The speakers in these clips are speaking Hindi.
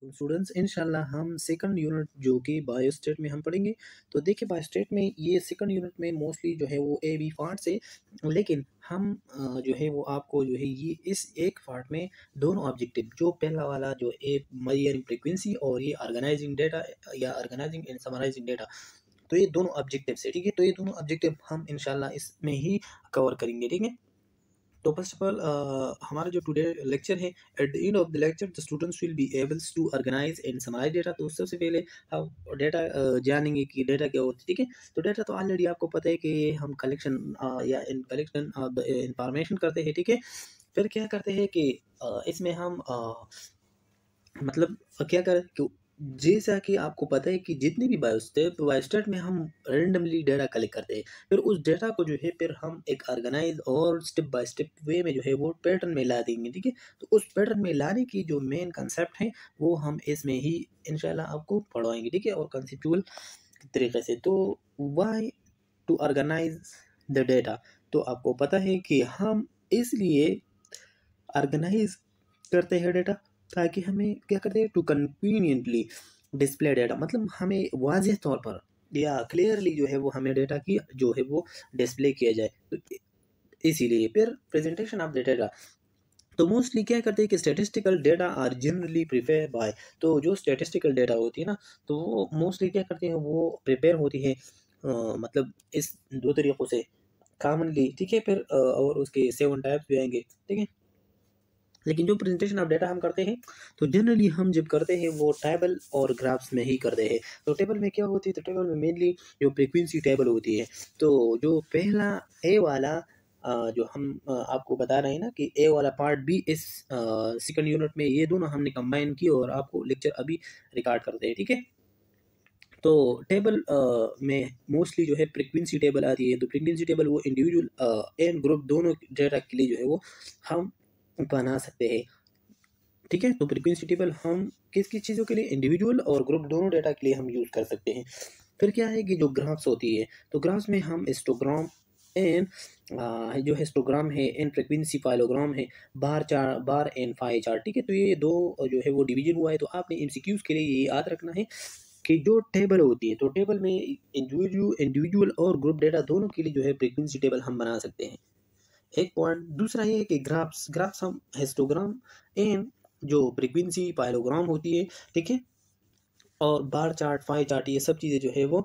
स्टूडेंट्स इंशाल्लाह हम सेकंड यूनिट जो कि बायोस्टेट में हम पढ़ेंगे। तो देखिए बायोस्टेट में ये सेकंड यूनिट में मोस्टली जो है वो ए बी पार्ट्स है, लेकिन हम जो है वो आपको जो है ये इस एक पार्ट में दोनों ऑब्जेक्टिव, जो पहला वाला जो ए मेजरिंग फ्रीक्वेंसी और ये ऑर्गेनाइजिंग डेटा या ऑर्गेनाइजिंग एंड समराइजिंग डेटा, तो ये दोनों ऑब्जेक्टिव है। ठीक है, तो ये दोनों ऑब्जेक्टिव हम इंशाल्लाह इसमें ही कवर करेंगे। ठीक है, तो फर्स्ट ऑफ ऑल हमारा जो टुडे लेक्चर है, at the end of the lecture the students will be ables to organise and summarise data. तो सबसे पहले हम डेटा जानेंगे कि डेटा क्या होता है। ठीक है, तो डेटा तो ऑलरेडी आपको पता है कि हम कलेक्शन या इन कलेक्शन इंफॉर्मेशन करते हैं। ठीक है, फिर क्या करते हैं कि इसमें हम मतलब क्या करें कि जैसा कि आपको पता है कि जितनी भी बायोस्टेट में हम रैंडमली डेटा कलेक्ट करते हैं, फिर उस डेटा को जो है फिर हम एक ऑर्गेनाइज और स्टेप बाय स्टेप वे में जो है वो पैटर्न में ला देंगे। ठीक है, तो उस पैटर्न में लाने की जो मेन कंसेप्ट है वो हम इसमें ही इंशाल्लाह आपको पढ़वाएंगे। ठीक है, और कंसेप्चुअल तरीके से। तो why to organize the data, तो आपको पता है कि हम इसलिए ऑर्गेनाइज करते हैं डेटा ताकि हमें क्या करते हैं टू कन्वीनियंटली डिस्प्ले डेटा, मतलब हमें वाज़ेह तौर पर या क्लियरली जो है वो हमें डेटा की जो है वो डिस्प्ले किया जाए। तो इसीलिए फिर प्रेजेंटेशन ऑफ द डेटा, तो मोस्टली क्या करते हैं कि statistical data are generally prepare by, तो जो स्टैटिस्टिकल डेटा होती है ना, तो वो मोस्टली क्या करते हैं वो प्रिपेयर होती है मतलब इस दो तरीक़ों से कॉमनली। ठीक है, फिर और उसके 7 टाइप्स भी आएंगे। ठीक है, लेकिन जो प्रेजेंटेशन ऑफ डेटा हम करते हैं, तो जनरली हम जब करते हैं वो टेबल और ग्राफ्स में ही करते हैं। तो टेबल में क्या होती है, तो टेबल में मेनली जो फ्रीक्वेंसी टेबल होती है, तो जो पहला ए वाला जो हम आपको बता रहे हैं ना कि ए वाला पार्ट भी इस सेकंड यूनिट में ये दोनों हमने कंबाइन की और आपको लेक्चर अभी रिकॉर्ड करते हैं। ठीक है, तो टेबल में मोस्टली जो है फ्रीक्वेंसी टेबल आती है। तो फ्रीक्वेंसी टेबल वो इंडिविजुअल एंड ग्रुप दोनों डेटा के लिए जो है वो हम बना सकते हैं। ठीक है, तो फ्रीक्वेंसी टेबल हम किस किस चीज़ों के लिए, इंडिविजुअल और ग्रुप दोनों डेटा के लिए हम यूज़ कर सकते हैं। फिर क्या है कि जो ग्राफ्स होती है, तो ग्राफ्स में हम हिस्टोग्राम एंड जो हिस्टोग्राम है एंड फ्रीक्वेंसी फाइलोग्राम है, बार एंड फाई चार्ट। ठीक है, तो ये दो जो है वो डिवीजन हुआ है। तो आपने एमसीक्यूज के लिए ये याद रखना है कि जो टेबल होती है, तो टेबल में इंडिविजुअल और ग्रुप डेटा दोनों के लिए जो है फ्रीक्वेंसी टेबल हम बना सकते हैं। एक पॉइंट दूसरा ये है कि ग्राफ्स ग्राफ्स हम हिस्टोग्राम एंड जो फ्रीक्वेंसी पाइलोग्राम होती है। ठीक है, और बार चार्ट फाई चार्ट ये सब चीज़ें जो है वो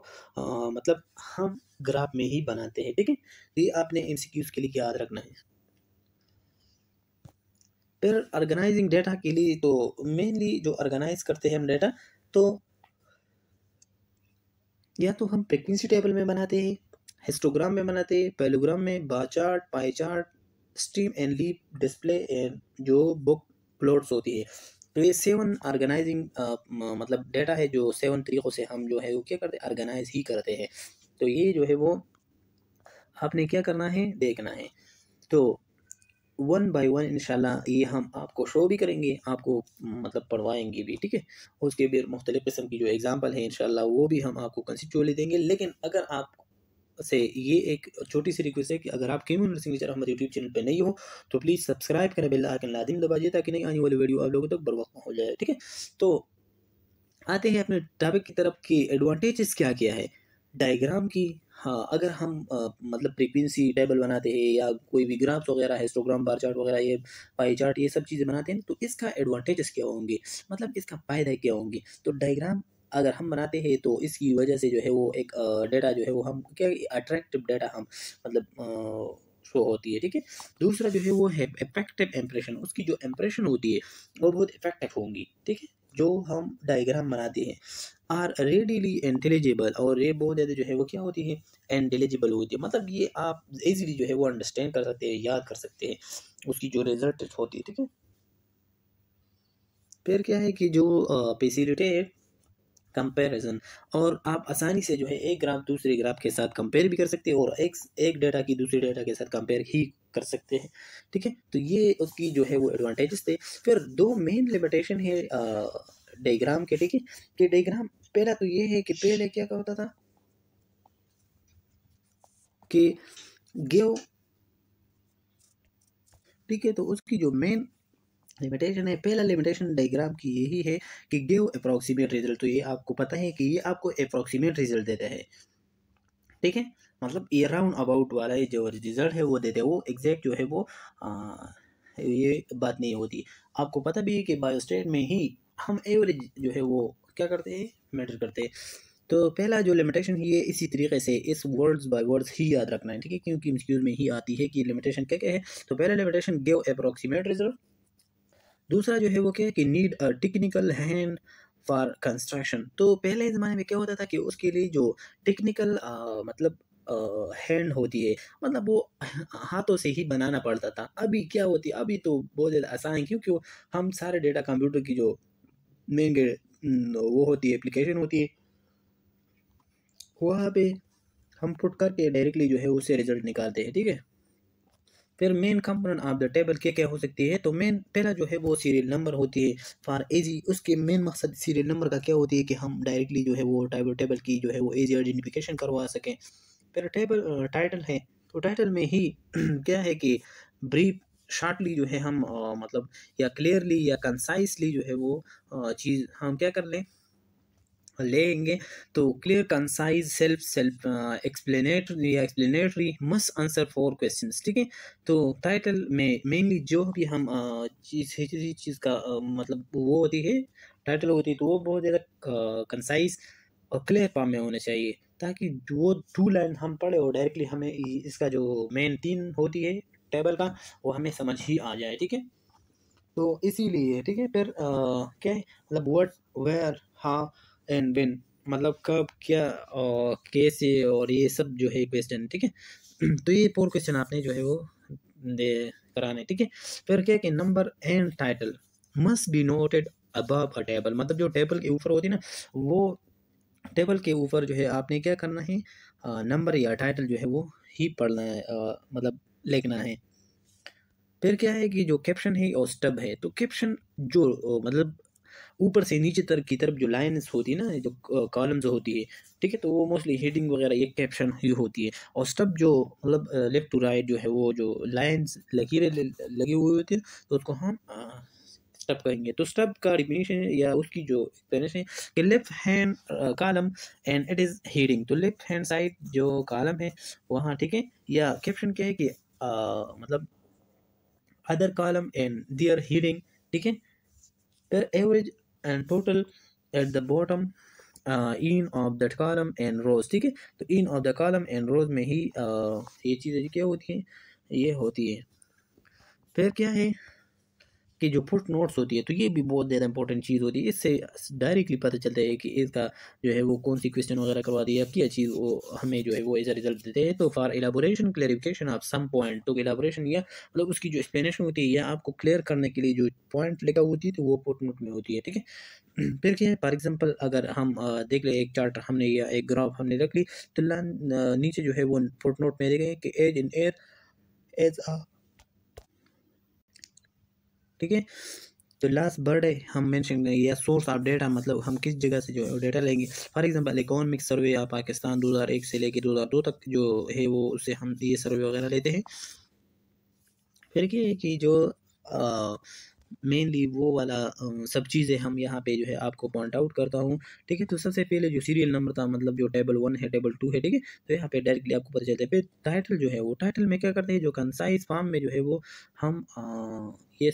मतलब हम ग्राफ में ही बनाते हैं। ठीक है, तो ये आपने एमसीक्यूज के लिए याद रखना है। फिर ऑर्गेनाइजिंग डेटा के लिए, तो मेनली जो ऑर्गेनाइज करते हैं हम डेटा, तो या तो हम फ्रीक्वेंसी टेबल में बनाते हैं, हिस्टोग्राम में बनाते हैं, पैलोग्राम में, bar chart, pie chart, stem and leaf display and जो बुक प्लॉट्स होती है। तो ये 7 ऑर्गेनाइजिंग मतलब डेटा है जो 7 तरीक़ों से हम जो है वो क्या करते हैं, ऑर्गेनाइज ही करते हैं। तो ये जो है वो आपने क्या करना है, देखना है। तो वन बाय वन इंशाल्लाह ये हम आपको शो भी करेंगे, आपको मतलब पढ़वाएंगे भी। ठीक है, उसके भी मुख्तलिफ किस्म की जो एग्जाम्पल है इंशाल्लाह वो भी हम आपको कंसेप्चुअली देंगे। लेकिन अगर आप से ये एक छोटी सी रिक्वेस्ट है कि अगर आप केमन सिग्नेचर हमारे यूट्यूब चैनल पे नहीं हो तो प्लीज़ सब्सक्राइब करें, बेल आइकन लाजिम दबाइए ताकि नई आने वाली वीडियो आप लोगों तक बर वक्त पहुँच जाए। ठीक है, तो आते हैं अपने टॉपिक की तरफ कि एडवांटेजेस क्या क्या है डायग्राम की। हाँ, अगर हम मतलब फ्रीक्वेंसी टेबल बनाते हैं या कोई भी ग्राफ्स वगैरह, हिस्टोग्राम, बार चार्ट वगैरह, ये पाई चार्ट, ये सब चीज़ें बनाते हैं, तो इसका एडवांटेजेस क्या होंगे, मतलब इसका फ़ायदा क्या होंगे। तो डायग्राम अगर हम बनाते हैं तो इसकी वजह से जो है वो एक डेटा जो है वो हम क्या अट्रैक्टिव डेटा हम मतलब शो होती है। ठीक है, दूसरा जो है वो है इफेक्टिव इम्प्रेशन, उसकी जो इम्प्रेशन होती है वो बहुत इफेक्टिव होंगी। ठीक है, जो हम डायग्राम बनाते हैं आर रेडीली इंटेलिजिबल, और ये बहुत ज़्यादा जो है वो क्या होती है, इंटेलिजिबल होती है, मतलब ये आप इजीली जो है वो अंडरस्टैंड कर सकते हैं, याद कर सकते हैं उसकी जो रिजल्ट होती है। ठीक है, फिर क्या है कि जो फैसिलिटी है कंपैरिजन, और आप आसानी से जो है एक ग्राफ दूसरे ग्राफ के साथ कंपेयर भी कर सकते हैं और एक एक डेटा की दूसरे डेटा के साथ कंपेयर ही कर सकते हैं। ठीक है, तो ये उसकी जो है वो एडवांटेजेस थे। फिर दो मेन लिमिटेशन है डायग्राम के। ठीक है, कि डायग्राम पहला तो ये है कि पहले क्या होता था कि गिव। ठीक है, तो उसकी जो मेन लिमिटेशन है, पहला लिमिटेशन डायग्राम की यही है कि गिव अप्रॉक्सीमेट रिजल्ट। तो ये आपको पता है कि ये आपको अप्रॉक्सीमेट रिजल्ट देता है, ठीक है। मतलब ये राउंड अबाउट वाला ये जो रिजल्ट है वो देते हैं, वो एग्जैक्ट जो है वो ये बात नहीं होती। आपको पता भी है कि बायोस्टेट में ही हम एवरेज जो है वो क्या करते हैं, मैटर करते हैं। तो पहला जो लिमिटेशन है ये इसी तरीके से इस वर्ड्स बाय वर्ड्स ही याद रखना है, ठीक है, क्योंकि एमसीक्यूज में ही आती है कि लिमिटेशन क्या क्या है। तो पहला लिमिटेशन गिव अप्रॉक्सीमेट रिजल्ट। दूसरा जो है वो क्या है कि need a technical hand for construction. तो पहले ज़माने में क्या होता था कि उसके लिए जो टेक्निकल मतलब हैंड होती है, मतलब वो हाथों से ही बनाना पड़ता था। अभी क्या होती है, अभी तो बहुत ज़्यादा आसान है, क्योंकि हम सारे डेटा कंप्यूटर की जो मेन वो होती है, एप्लीकेशन होती है, वहाँ पे हम पुट करके डायरेक्टली जो है उससे रिजल्ट निकालते हैं, ठीक है। फिर main component of the table क्या क्या हो सकती है, तो मेन पहला जो है वो सीरियल नंबर होती है फॉर एजी। उसके मेन मकसद सीरियल नंबर का क्या होती है कि हम डायरेक्टली जो है वो टेबल की जो है वो एजी आइडेंटिफिकेशन करवा सकें। फिर टेबल टाइटल है, तो टाइटल में ही क्या है कि ब्रीफ शॉर्टली जो है हम मतलब या क्लियरली या कंसाइसली जो है वो चीज़ हम क्या कर लें, लेंगे। तो क्लियर कंसाइज सेल्फ एक्सप्लेनेटरी या explanatory must answer for questions, ठीक है। तो टाइटल में मेनली जो भी हम चीज़ किसी चीज़ का मतलब वो होती है, टाइटल होती है, तो वो बहुत ज़्यादा कंसाइज और क्लियर फॉर्म में होना चाहिए, ताकि वो टू लाइन हम पढ़े और डायरेक्टली हमें इसका जो मेन तीन होती है टेबल का, वो हमें समझ ही आ जाए, ठीक है। तो इसीलिए ठीक है। फिर क्या है, मतलब what where how and when, मतलब कब क्या और कैसे और ये सब जो है क्वेश्चन, ठीक है। तो ये 4 क्वेश्चन आपने जो है वो दे कराने, ठीक है। फिर क्या है कि number and title must be noted above a table, मतलब जो टेबल के ऊपर होती है ना, वो टेबल के ऊपर जो है आपने क्या करना है, नंबर या टाइटल जो है वो ही पढ़ना है, मतलब लिखना है। फिर क्या है कि जो कैप्शन है और स्टब है, तो कैप्शन जो मतलब ऊपर से नीचे तरफ की तरफ जो लाइन्स होती है ना, जो कॉलम्स होती है, ठीक है, तो वो मोस्टली हेडिंग वगैरह ये कैप्शन ही होती है। और स्टब जो मतलब लेफ्ट टू राइट जो है वो जो लाइन्स लकीरें लगी हुई होती है, तो उसको हम स्टब कहेंगे। तो स्टब का डिफिनीशन या उसकी जो एक्सप्लेनेशन है कि left hand column and it is heading. तो लेफ्ट हैंड साइड जो कॉलम है वहाँ, ठीक है, या कैप्शन क्या है कि मतलब other column and their heading, ठीक है। फिर average and total at the bottom in of that column and rows, ठीक है। तो in of the column and rows में ही ये चीज़ें क्या होती हैं, ये होती है। फिर क्या है कि जो फुट नोट्स होती है, तो ये भी बहुत ज़्यादा इंपॉर्टेंट चीज़ होती है। इससे डायरेक्टली पता चलता है कि इसका जो है वो कौन सी क्वेश्चन वगैरह करवा दी है, क्या चीज़ वो हमें जो है वो ऐसा रिजल्ट देते हैं। तो for elaboration clarification of some point, तो एलाबोरेशन या मतलब उसकी जो एक्सप्लेनेशन होती है या आपको क्लियर करने के लिए जो पॉइंट लिखा होती है, तो वो फुट नोट में होती है, ठीक है। फिर क्या है, फॉर एग्जाम्पल अगर हम देख ले एक चार्ट हमने या एक ग्राफ हमने रख ली, तो नीचे जो है वो फुट नोट में देखेंगे कि एज इन एयर एज ठीक है। तो लास्ट बर्ड है हम मेंशन करेंगे या सोर्स ऑफ डेटा, मतलब हम किस जगह से जो है डेटा लेंगे। For example economic survey of Pakistan 2001 से लेकर 2002 तक जो है वो उससे हम ये सर्वे वगैरह लेते हैं। फिर क्या है कि जो मेनली वो वाला सब चीज़ें हम यहाँ पे जो है आपको पॉइंट आउट करता हूँ, ठीक है। तो सबसे पहले जो सीरियल नंबर था, मतलब जो टेबल 1 है, टेबल 2 है, ठीक है, तो यहाँ पे डायरेक्टली आपको पता चलता है। फिर टाइटल जो है वो टाइटल में क्या करते हैं, जो कंसाइज फॉर्म में जो है वो हम ये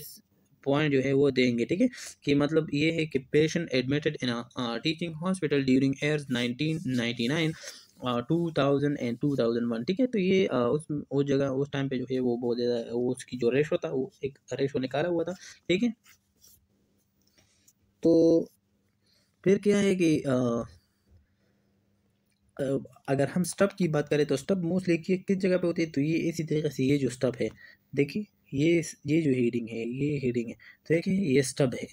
पॉइंट जो है वो देंगे, ठीक है। कि मतलब ये है कि patient admitted in teaching hospital during years 1999 2000 and 2001, ठीक है। तो ये उस जगह उस टाइम पे जो है वो बहुत ज़्यादा वो उसकी जो रेशो था वो एक रेशो निकाला हुआ था, ठीक है। तो फिर क्या है कि अ, अगर हम स्टब की बात करें, तो स्टब मोस्टली किस जगह पे होती है, तो ये इसी तरीके से ये जो स्टब है, देखिए ये जो हेडिंग है, ये हेडिंग है, तो देखिए ये स्टब है,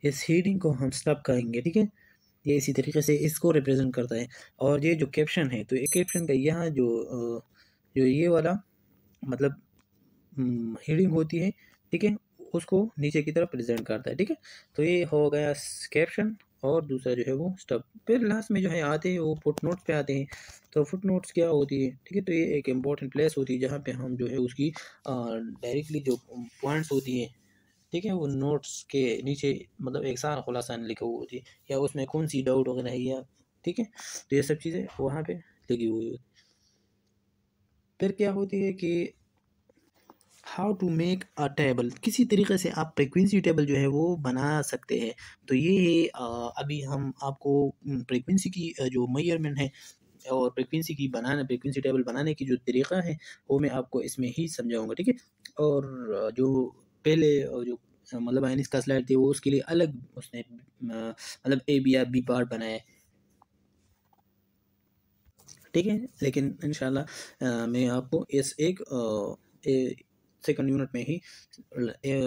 इस हेडिंग को हम स्टब कहेंगे, ठीक है। ये इसी तरीके से इसको रिप्रेजेंट करता है। और ये जो कैप्शन है, तो ये कैप्शन का यहाँ जो ये वाला मतलब हेडिंग होती है, ठीक है, उसको नीचे की तरफ प्रेजेंट करता है, ठीक है। तो ये हो गया कैप्शन, और दूसरा जो है वो स्टब। फिर लास्ट में जो है आते हैं वो फुट नोट्स पे आते हैं। तो फुट नोट्स क्या होती है, ठीक है, तो ये एक इम्पॉर्टेंट प्लेस होती है जहाँ पे हम जो है उसकी डायरेक्टली जो पॉइंट्स होती हैं, ठीक है, वो नोट्स के नीचे मतलब एक सारा खुलासा लिखा हुआ होती है, या उसमें कौन सी डाउट वगैरह है, या ठीक है, तो ये सब चीज़ें वहाँ पे लिखी हुई होती। फिर क्या होती है कि how to make a table, किसी तरीके से आप फ्रीक्वेंसी टेबल जो है वो बना सकते हैं। तो ये है अभी हम आपको फ्रीक्वेंसी की जो मेजरमेंट है और फ्रीक्वेंसी टेबल बनाने की जो तरीका है वो मैं आपको इसमें ही समझाऊंगा, ठीक है। और जो पहले जो मतलब आइनिस का स्लाइड थी वो उसके लिए अलग उसने मतलब ए बी या बी पार्ट बनाया है, ठीक है। लेकिन इंशाल्लाह मैं आपको इस एक सेकंड यूनिट में ही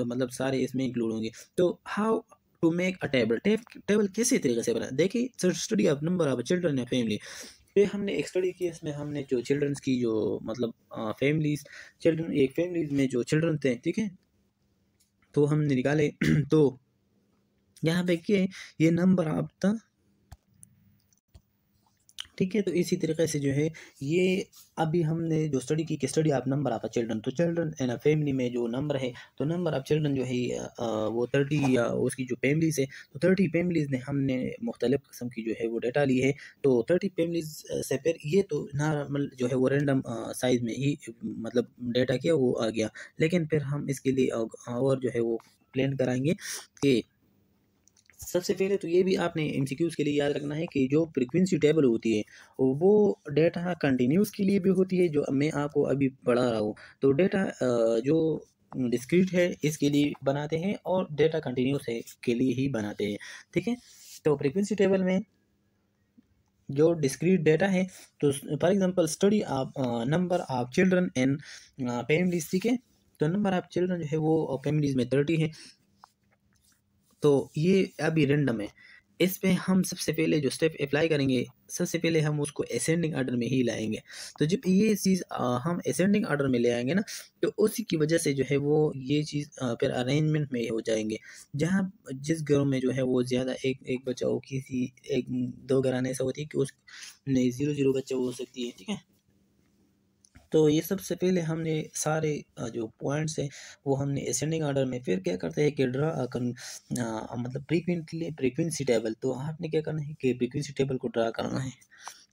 मतलब सारे इसमें इंक्लूड होंगे। तो how to make a table, table कैसे तरीके से बना, देखिए study of number of children या फैमिली। फिर हमने एक स्टडी की, इसमें हमने जो चिल्ड्रंस की जो मतलब फैमिलीज, चिल्ड्रन एक फैमिलीज में जो चिल्ड्रन थे, ठीक है, तो हमने निकाले तो यहाँ पे क्या है, ये नंबर ऑफ द, ठीक है। तो इसी तरीके से जो है ये अभी हमने जो स्टडी की कि study of number of children, तो चिल्ड्रन इन अ फैमिली में जो नंबर है, तो नंबर ऑफ चिल्ड्रन जो है वो 30, या उसकी जो फैमिलीज है, तो 30 फैमिलीज ने हमने मुख्तलिफ किस्म की जो है वो डाटा ली है। तो 30 फैमिलीज से फिर ये तो नॉर्मल जो है वो रैंडम साइज में ही मतलब डाटा किया वो आ गया। लेकिन फिर हम इसके लिए और जो है वो प्लान कराएंगे कि सबसे पहले तो ये भी आपने एमसीक्यूज के लिए याद रखना है कि जो फ्रीक्वेंसी टेबल होती है वो डेटा कंटिन्यूस के लिए भी होती है, जो मैं आपको अभी पढ़ा रहा हूँ। तो डेटा जो डिस्क्रीट है इसके लिए बनाते हैं, और डेटा कंटिन्यूस है के लिए ही बनाते हैं, ठीक है। तो फ्रीक्वेंसी टेबल में जो डिस्क्रीट डेटा है, तो for example study of number of children in families, ठीक है। तो नंबर ऑफ चिल्ड्रन जो है वो फैमिलीज में 30 है। तो ये अभी रैंडम है। इस पे हम सबसे पहले जो स्टेप अप्लाई करेंगे, सबसे पहले हम उसको असेंडिंग ऑर्डर में ही लाएंगे। तो जब ये चीज़ हम असेंडिंग ऑर्डर में ले आएंगे ना, तो उसी की वजह से जो है वो ये चीज़ फिर अरेंजमेंट में हो जाएंगे। जहाँ जिस घरों में जो है वो ज़्यादा एक एक बच्चा हो, किसी एक दो घराने ऐसा होती है कि उस नहीं 0 बच्चा हो सकती है, ठीक है। तो ये सबसे पहले हमने सारे जो पॉइंट्स हैं वो हमने असेंडिंग ऑर्डर में, फिर क्या करते हैं कि मतलब फ्रीक्वेंसी टेबल, तो आपने क्या करना है कि फ्रीक्वेंसी टेबल को ड्रा करना है।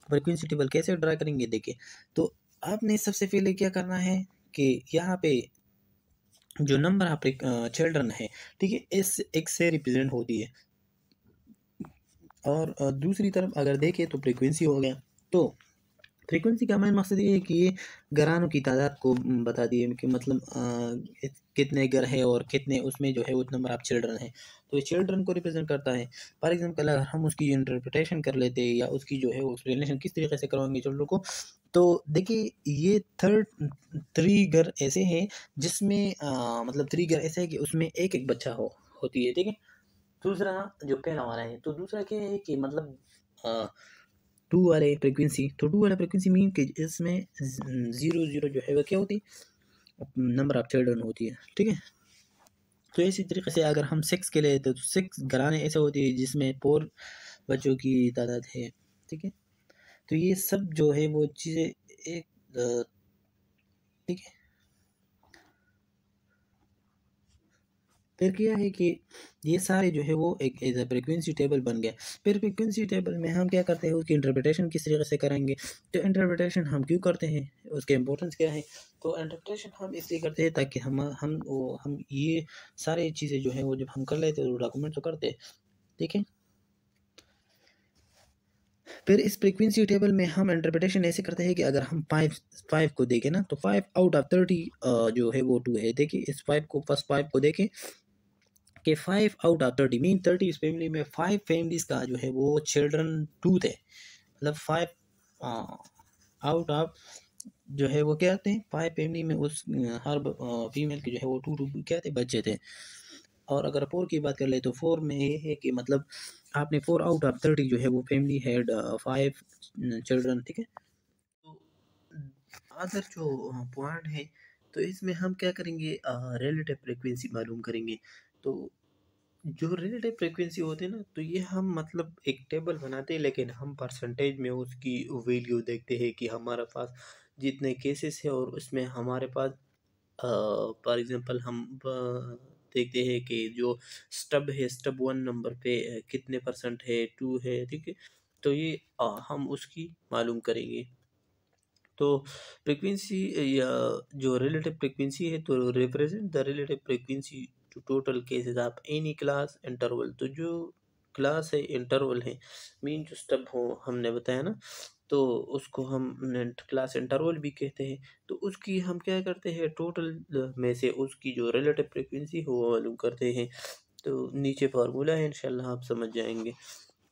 फ्रीक्वेंसी टेबल कैसे ड्रा करेंगे, देखिए। तो आपने सबसे पहले क्या करना है कि यहाँ पे जो नंबर ऑफ चिल्ड्रन है, ठीक है, इस एक से रिप्रेजेंट होती है। और दूसरी तरफ अगर देखें तो फ्रीक्वेंसी हो गया। तो फ्रीक्वेंसी का मेन मकसद ये है कि ये घरानों की तादाद को बताती है कि मतलब कितने घर है और कितने उसमें जो है वो नंबर ऑफ चिल्ड्रन है। तो ये चिल्ड्रन को रिप्रेजेंट करता है। फॉर एग्जांपल अगर हम उसकी इंटरप्रिटेशन कर लेते हैं, या उसकी जो है वो एक्सप्लेनेशन किस तरीके से करवाएंगे चिल्ड्रन को, तो देखिए ये थ्री घर ऐसे हैं जिसमें मतलब थ्री घर ऐसे है कि उसमें एक एक बच्चा होती है, ठीक है। दूसरा जो पहला वाला है, तो दूसरा क्या है कि मतलब टू वाले फ्रिक्वेंसी, तो टू वाला फ्रिक्वेंसी मीन कि इसमें 0 0 जो है वो क्या होती है, नंबर ऑफ चिल्ड्रन होती है, ठीक है। तो इसी तरीके से अगर हम 6 के लिए तो 6 घराने ऐसे होती है जिसमें 4 बच्चों की तादाद है, ठीक है। तो ये सब जो है वो चीज़ें एक ठीक है। फिर क्या है कि ये सारे जो है वो एक एज अ फ्रिक्वेंसी टेबल बन गया। फिर फ्रिक्वेंसी टेबल में हम क्या करते हैं, उसकी इंटरप्रिटेशन किस तरीके से करेंगे। तो इंटरप्रिटेशन हम क्यों करते हैं, उसके इम्पोर्टेंस क्या है। तो इंटरप्रिटेशन हम इसलिए करते हैं ताकि हम ये सारी चीज़ें जो है वो जब हम कर लेते हैं तो डॉक्यूमेंट तो करते हैं, ठीक है। फिर इस फ्रीक्वेंसी टेबल में हम इंटरप्रिटेशन ऐसे करते हैं कि अगर हम फाइव फाइव को देखें ना, तो 5 आउट ऑफ 30 जो है वो टू है। देखिए इस फाइव को, फर्स्ट फाइव को देखें कि 5 आउट ऑफ 30 मीन 30 इस फैमिली में 5 फैमिलीज का जो है वो चिल्ड्रन टू थे, मतलब 5 आउट ऑफ जो है वो क्या थे 5 फैमिली में उस हर फीमेल के जो है वो टू टू क्या थे, बच्चे थे। और अगर 4 की बात कर ले तो 4 में ये है कि मतलब आपने 4 आउट ऑफ 30 जो है वो फैमिली हैड 5 चिल्ड्रन, ठीक है। तो अदर जो पॉइंट है, तो इसमें हम क्या करेंगे, रिलेटिव फ्रिक्वेंसी मालूम करेंगे। तो जो रिलेटिव फ्रिक्वेंसी होती है ना, तो ये हम मतलब एक टेबल बनाते हैं, लेकिन हम परसेंटेज में उसकी वैल्यू देखते हैं कि हमारे पास जितने केसेस है और उसमें हमारे पास फॉर एग्जांपल हम देखते हैं कि जो स्टब है, स्टब 1 नंबर पे कितने परसेंट है, 2 है, ठीक है? तो ये हम उसकी मालूम करेंगे। तो फ्रीक्वेंसी या जो रिलेटिव फ्रीक्वेंसी है, तो represent the relative frequency to total cases of any class interval. तो जो क्लास है इंटरवल है, मीन जो स्टब हो हमने बताया ना, तो उसको हम क्लास इंटरवल भी कहते हैं। तो उसकी हम क्या करते हैं, टोटल में से उसकी जो रिलेटिव फ्रीक्वेंसी हो वो मालूम करते हैं। तो नीचे फार्मूला है, इंशाल्लाह आप समझ जाएंगे।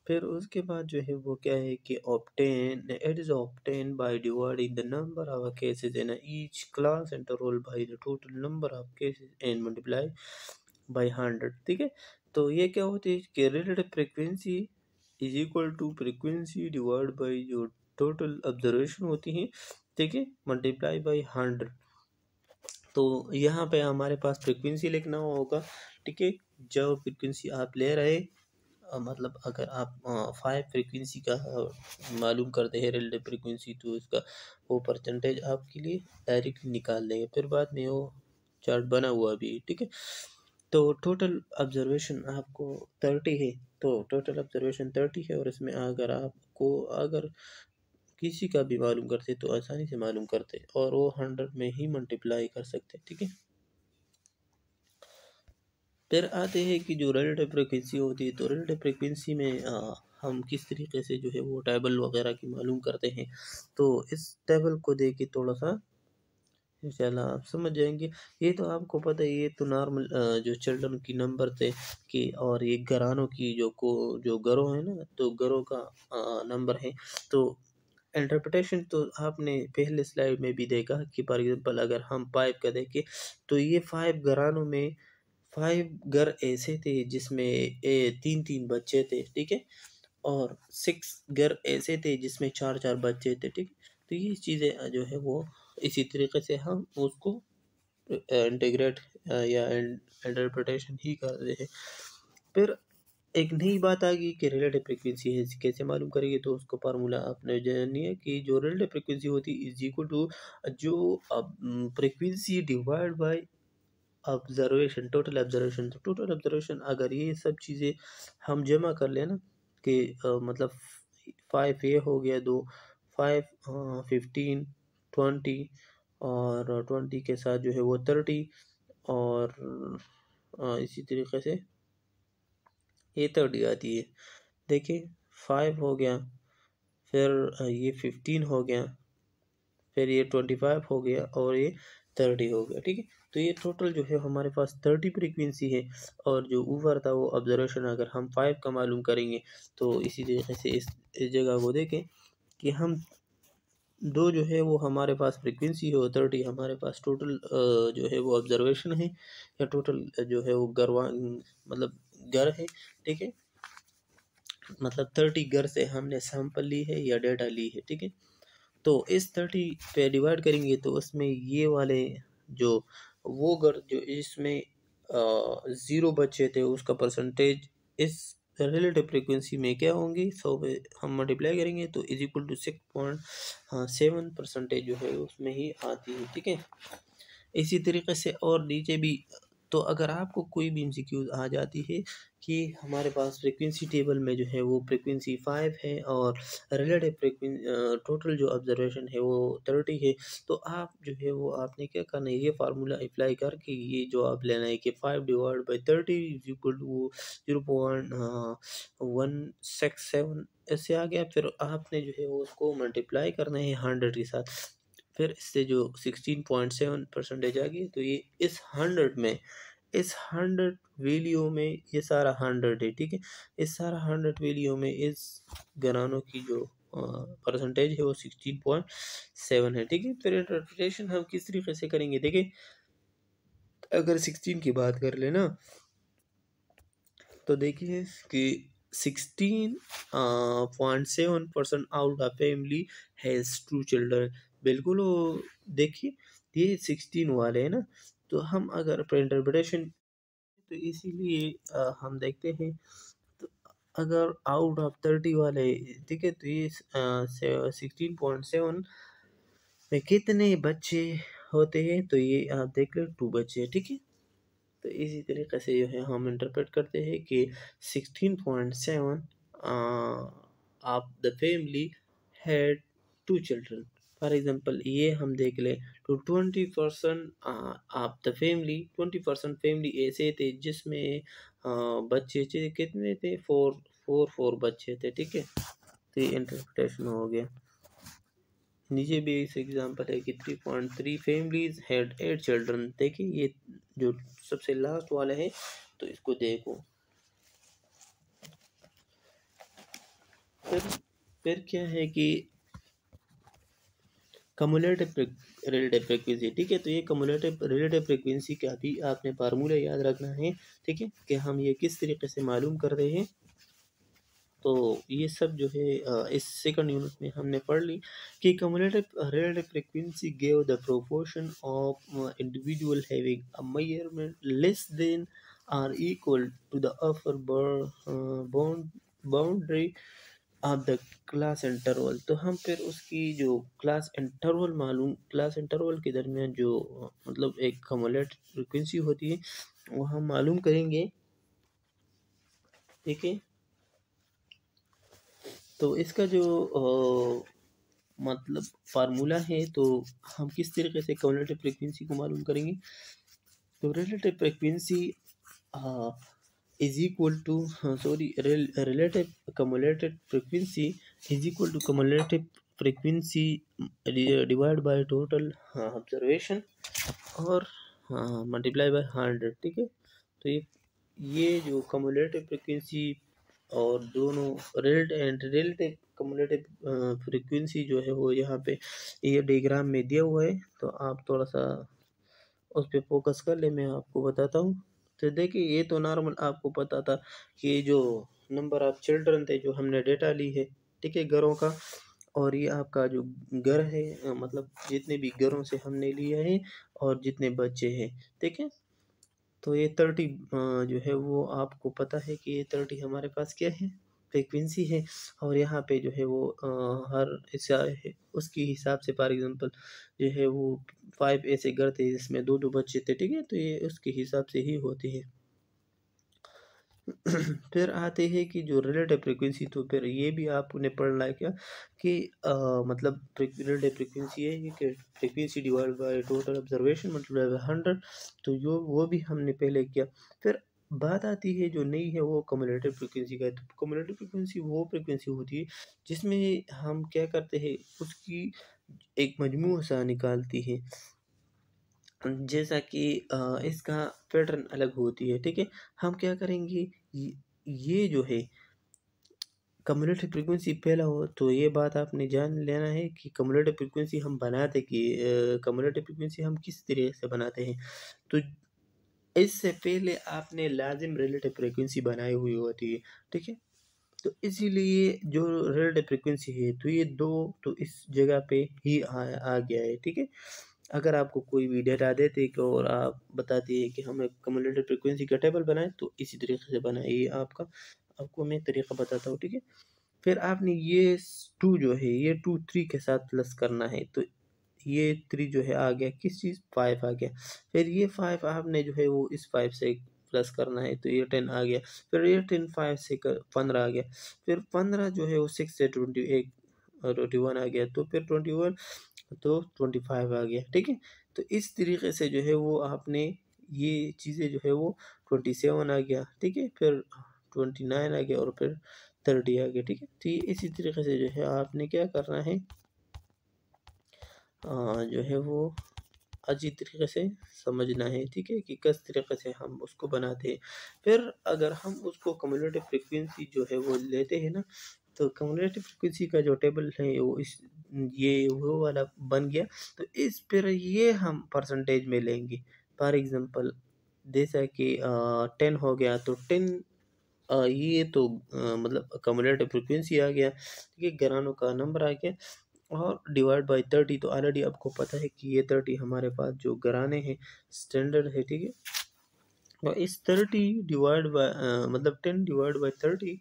फिर उसके बाद जो है वो क्या है कि obtain, it is obtain by dividing the number of cases in each class interval by the total number of cases and multiply by 100, ठीक है? तो ये क्या होती है कि relative frequency is equal to frequency divide by जो टोटल ऑब्जर्वेशन होती है, ठीक है, मल्टीप्लाई बाय 100। तो यहाँ पे हमारे पास फ्रीक्वेंसी लिखना होगा, ठीक है? जो फ्रीक्वेंसी आप ले रहे, मतलब अगर आप 5 फ्रीक्वेंसी का मालूम करते हैं रिलेटिव फ्रीक्वेंसी, तो इसका वो परसेंटेज आपके लिए डायरेक्टली निकाल लेंगे। फिर बाद में वो चार्ट बना हुआ भी है, ठीक है? तो टोटल ऑब्जर्वेशन आपको 30 है, तो टोटल ऑब्जर्वेशन 30 है, और इसमें अगर किसी का भी मालूम करते तो आसानी से मालूम करते, और वो 100 में ही मल्टीप्लाई कर सकते, ठीक है? फिर आते हैं कि जो रिलेटिव फ्रीक्वेंसी होती है, तो रिलेटिव फ्रीक्वेंसी में हम किस तरीके से जो है वो टेबल वगैरह की मालूम करते हैं। तो इस टेबल को देख के थोड़ा सा इंशाल्लाह आप समझ जाएंगे। ये तो आपको पता है, ये तो नॉर्मल जो चिल्ड्रन की नंबर थे कि, और ये घरानों की जो घरों है ना, तो घरों का नंबर है। तो इंटरप्रिटेशन तो आपने पहले स्लाइड में भी देखा कि फॉर एग्जांपल अगर हम 5 का देखें, तो ये 5 घरानों में 5 घर ऐसे थे जिसमें 3-3 बच्चे थे, ठीक है? और 6 घर ऐसे थे जिसमें 4-4 बच्चे थे, ठीक? तो ये चीज़ें जो है वो इसी तरीके से हम उसको इंटीग्रेट या इंटरप्रिटेशन ही कर रहे हैं। फिर एक नई बात आ गई कि रिलेटिव फ्रीक्वेंसी है, कैसे मालूम करेंगे? तो उसको फार्मूला आपने जानी है कि जो रिलेटिव फ्रीक्वेंसी होती है इज इक्वल टू जो frequency divide by observation, total observation. तो टोटल ऑब्जर्वेशन अगर ये सब चीज़ें हम जमा कर लें ना, कि मतलब 5 ये हो गया, 2 5 15 20, और 20 के साथ जो है वो 30, और इसी तरीके से ये 30 आती है। देखिए 5 हो गया, फिर ये 15 हो गया, फिर ये 25 हो गया, और ये 30 हो गया, ठीक है? तो ये टोटल जो है हमारे पास 30 फ्रीक्वेंसी है, और जो ऊपर था वो ऑब्जर्वेशन अगर हम 5 का मालूम करेंगे। तो इसी तरीके से इस जगह को देखें कि हम दो जो है वो हमारे पास फ्रीक्वेंसी है, और 30 हमारे पास टोटल जो है वो ऑब्जर्वेशन है, या टोटल जो है वो मतलब घर है, ठीक है? मतलब 30 घर से हमने सैंपल ली है या डेटा ली है, ठीक है? तो इस 30 पे डिवाइड करेंगे, तो उसमें ये वाले जो वो घर जो इसमें 0 बच्चे थे, उसका परसेंटेज इस रिलेटिव फ्रीक्वेंसी में क्या होंगी, 100 पे हम मल्टीप्लाई करेंगे तो इज इक्वल टू 6.7% जो है उसमें ही आती है, ठीक है? इसी तरीके से और नीचे भी। तो अगर आपको कोई भी एमसीक्यूज आ जाती है कि हमारे पास फ्रीक्वेंसी टेबल में जो है वो फ्रीक्वेंसी 5 है, और रिलेटिव टोटल जो ऑब्जर्वेशन है वो 30 है, तो आप जो है वो आपने क्या करना है, ये फार्मूला अप्लाई करके ये जो आप लेना है कि 5 divide by 30 is equal to 0.167 ऐसे आ गया। फिर आपने जो है वो उसको मल्टीप्लाई करना है 100 के साथ, फिर इससे जो 16.7% आ गई। तो ये इस 100 वैल्यू में ये सारा 100 है, ठीक है? इस सारा 100 वैल्यू में इस घरानों की जो परसेंटेज है वो 16.7 है, ठीक है? फिर इंटरप्रिटेशन हम किस तरीके से करेंगे, देखिए अगर 16 की बात कर लेना, तो देखिए कि 16.7% out of family has 2 children. बिल्कुल वो देखिए ये 16 वाले हैं ना, तो हम अगर इंटरप्रिटेशन, तो इसीलिए हम देखते हैं, तो अगर आउट ऑफ 30 वाले, ठीक है, तो ये 16.7 में कितने बच्चे होते हैं, तो ये आप देख लो 2 बच्चे, ठीक है? तो तो इसी तरीके से जो है हम इंटरप्रेट करते हैं कि 16.7 of the family had 2 children. For example ये हम देख लें तो 20% ऑफ द फैमिली 20% फैमिली ऐसे थे जिसमें बच्चे कितने थे, 4 बच्चे थे, ठीक है। तो ये इंटरप्रिटेशन हो गया। नीचे भी इस एग्जांपल है कि 3.3 फैमिलीज हैड 8 चिल्ड्रन। देखिए ये जो सबसे लास्ट वाला है तो इसको देखो। फिर क्या है कि कम्युलेटिव रिलेटिव फ्रीक्वेंसी, ठीक है। तो ये कम्युलेटिव रिलेटिव फ्रीक्वेंसी का भी आपने फार्मूला याद रखना है, ठीक है, कि हम ये किस तरीके से मालूम कर रहे हैं। तो ये सब जो है इस सेकंड यूनिट में हमने पढ़ ली कि cumulative relative frequency give the proportion of individual having a measurement less than or equal to the upper boundary of the class interval. तो हम फिर उसकी जो क्लास इंटरवल के दरमियान जो मतलब एक कम्युलेटिव फ्रीक्वेंसी होती है वो हम मालूम करेंगे, ठीक है। तो इसका जो मतलब फार्मूला है, तो हम किस तरीके से कम्युलेटिव फ्रीक्वेंसी को मालूम करेंगे। तो relative frequency is equal to relative cumulative frequency is equal to cumulative frequency divide by total observation और मल्टीप्लाई बाय 100, ठीक है। तो ये जो कम्युलेटिव फ्रीक्वेंसी और दोनों रिलेटिव कम्युलेटिव फ्रीक्वेंसी जो है वो यहाँ पे ये डायग्राम में दिया हुआ है, तो आप थोड़ा सा उस पर फोकस कर ले, मैं आपको बताता हूँ। तो देखिए ये तो नॉर्मल आपको पता था कि जो नंबर ऑफ चिल्ड्रन थे जो हमने डेटा ली है, ठीक है, घरों का। और ये आपका जो घर है मतलब जितने भी घरों से हमने लिया है और जितने बच्चे हैं, ठीक है। तो ये 30 जो है वो आपको पता है कि ये 30 हमारे पास क्या है, फ्रीक्वेंसी है। और यहाँ पे जो है वो हर उसकी हिसाब से फॉर एग्जांपल जो है वो 5 ऐसे घर थे जिसमें 2 बच्चे थे, ठीक है। तो ये उसके हिसाब से ही होती है। फिर आते हैं कि जो रिलेटिव फ्रीक्वेंसी, तो फिर ये भी आपने पढ़ना है क्या कि मतलब रिलेटिव फ्रीक्वेंसी है ये कि frequency divide by total observation multiply by 100। तो वो भी हमने पहले किया। फिर बात आती है जो नई है वो कम्युलेटिव फ्रीक्वेंसी का है। तो कम्युलेटिव फ्रीक्वेंसी वो फ्रीक्वेंसी होती है जिसमें हम क्या करते हैं, उसकी एक मजमू सा निकालती है, जैसा कि इसका पैटर्न अलग होती है, ठीक है। हम क्या करेंगे, ये जो है कम्युलेटिव फ्रीक्वेंसी पहला हो, तो ये बात आपने जान लेना है कि कम्युलेटिव फ्रीक्वेंसी हम बनाते कि कम्युलेटिव फ्रीक्वेंसी हम किस तरीके से बनाते हैं। तो इससे पहले आपने लाजिम रिलेटिव फ्रीक्वेंसी बनाई हुई होती है, ठीक है। तो इसीलिए जो रिलेटिव फ्रीक्वेंसी है तो ये दो तो इस जगह पे ही आ गया है, ठीक है। अगर आपको कोई भी डेटा देते कि और आप बताते हैं कि हमें कम्युलेटिव फ्रीक्वेंसी का टेबल बनाए, तो इसी तरीके से बनाइए। आपको मैं तरीका बताता हूँ, ठीक है। फिर आपने ये 2 जो है ये 2 3 के साथ प्लस करना है। तो ये 3 जो है आ गया, किस चीज़ 5 आ गया। फिर ये 5 आपने जो है वो इस 5 से प्लस करना है, तो ये 10 आ गया। फिर ये 10 5 से 15 आ गया। फिर 15 जो है वो 6 से 21 आ गया। तो फिर 21 तो 25 आ गया, ठीक है। तो इस तरीके से जो है वो आपने ये चीज़ें जो है वो 27 आ गया, ठीक है। फिर 29 आ गया और फिर 30 आ गया, ठीक है। तो ये इसी तरीके से जो है आपने क्या करना है, जो है वो अच्छी तरीके से समझना है, ठीक है, कि किस तरीके से हम उसको बनाते हैं। फिर अगर हम उसको कम्युलेटिव फ्रीक्वेंसी जो है वो लेते हैं ना, तो कम्युलेटिव फ्रीक्वेंसी का जो टेबल है वो ये वो वाला बन गया। तो इस पर ये हम परसेंटेज में लेंगे। फॉर एग्जांपल जैसा कि 10 हो गया, तो 10 ये तो मतलब कम्युलेटिव फ्रीक्वेंसी आ गया, ठीक है, घरानों का नंबर आ गया। और डिवाइड बाय 30, तो ऑलरेडी आपको पता है कि ये 30 हमारे पास जो घराने हैं स्टैंडर्ड है, ठीक है। और इस 30 डिवाइड बाय मतलब 10 divide by 30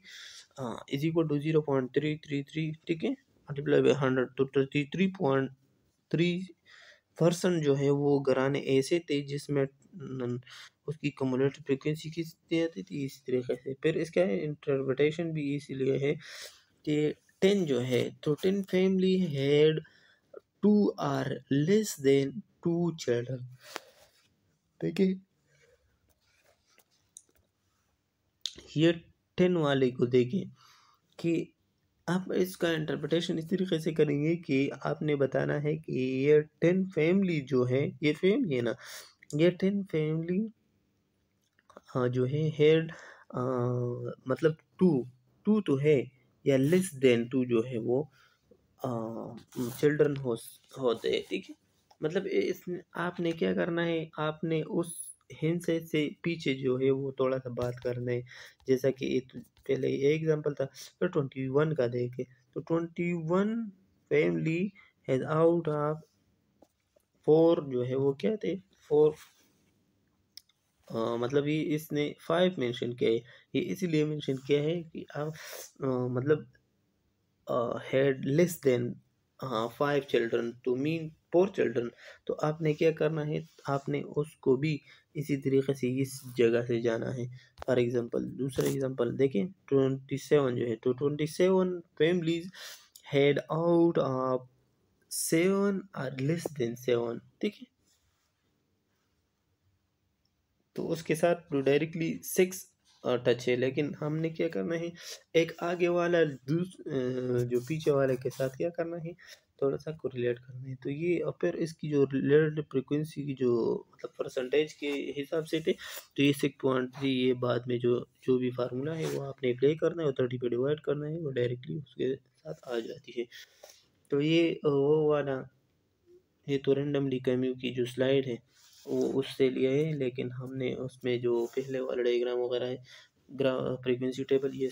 is equal to 0.333, ठीक है, मल्टीप्लाई बाय 100। तो 33.3% जो है वो घराने ऐसे थे जिसमें उसकी क्युमुलेटिव फ्रीक्वेंसी कितनी आती थी इस तरीके से। फिर इसका इंटरप्रिटेशन भी इसीलिए है कि 10 जो है तो 10 family had 2 or less than 2 children. देखिए ये 10 वाले को देखें कि आप इसका इंटरप्रिटेशन इस तरीके से करेंगे कि आपने बताना है कि ये 10 फैमिली जो है, ये फैमिली है ना, ये 10 फैमिली जो है हेड मतलब टू टू तो है या लेस देन टू जो है वो चिल्ड्रन होते हैं, ठीक है। मतलब इस आपने क्या करना है, आपने उस हिंट से पीछे जो है वो थोड़ा सा बात करना है। जैसा कि पहले ये एग्जांपल था, तो 21 का देखे तो 21 फैमिली हैज आउट ऑफ 4 जो है वो क्या थे 4 मतलब ये इसने 5 मेंशन किया है। ये इसीलिए मेंशन किया है कि आप मतलब had less than 5 children to mean 4 children. तो आपने क्या करना है, आपने उसको भी इसी तरीके से इस जगह से जाना है। फॉर एग्जांपल दूसरा एग्जांपल देखें 27 जो है तो 27 families had out of 7 or less than 7, ठीक है। तो उसके साथ तो डायरेक्टली 6 टच है, लेकिन हमने क्या करना है, एक आगे वाला जो पीछे वाले के साथ क्या करना है, थोड़ा सा कोरिलेट करना है। तो ये और फिर इसकी जो रिलेटेड फ्रिक्वेंसी की जो मतलब परसेंटेज के हिसाब से थे, तो ये 6.3 ये बाद में जो जो भी फार्मूला है वो आपने अप्लाई करना है और 30 पे डिवाइड करना है, वो डायरेक्टली उसके साथ आ जाती है। तो ये वो वाला ये तो रेंडमली कैम्यू की जो स्लाइड है वो उससे लिया है, लेकिन हमने उसमें जो पहले वाला डायग्राम वगैरह है फ्रीक्वेंसी टेबल ये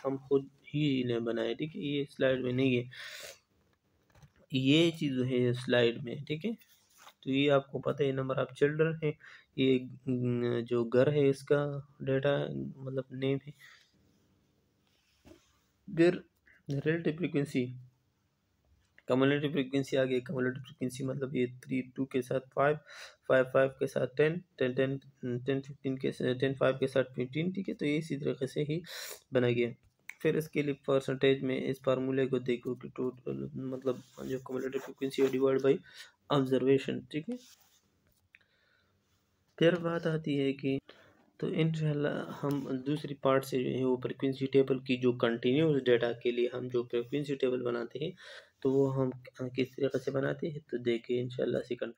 हम खुद ही ने बनाए, ठीक है। ये स्लाइड में नहीं है, ये चीज़ है स्लाइड में, ठीक है। तो ये आपको पता है नंबर ऑफ चिल्ड्रन है, ये जो घर है इसका डेटा मतलब नेम है घर। रिलेटिव फ्रीक्वेंसी कम्युलेटिव फ्रीक्वेंसी आ गई। कम्युलेटिव फ्रीक्वेंसी मतलब ये 3 2 के साथ 5 5 5 के साथ 10 10 10 10 15 के 10 5 के साथ 15, ठीक है। तो ये इसी तरीके से ही बना गया। फिर इसके लिए परसेंटेज में इस फार्मूले को देखो कि टोटल मतलब जो कम्युलेटिव फ्रीक्वेंसी है डिवाइड बाई ऑब्जर्वेशन, ठीक है। फिर बात आती है कि तो इंशाल्लाह हम दूसरी पार्ट से जो है वो फ्रीक्वेंसी टेबल की जो कंटिन्यूस डेटा के लिए हम जो फ्रीक्वेंसी टेबल बनाते हैं तो वो हम किस तरीके से बनाते हैं तो देखिए इंशाल्लाह सेकंड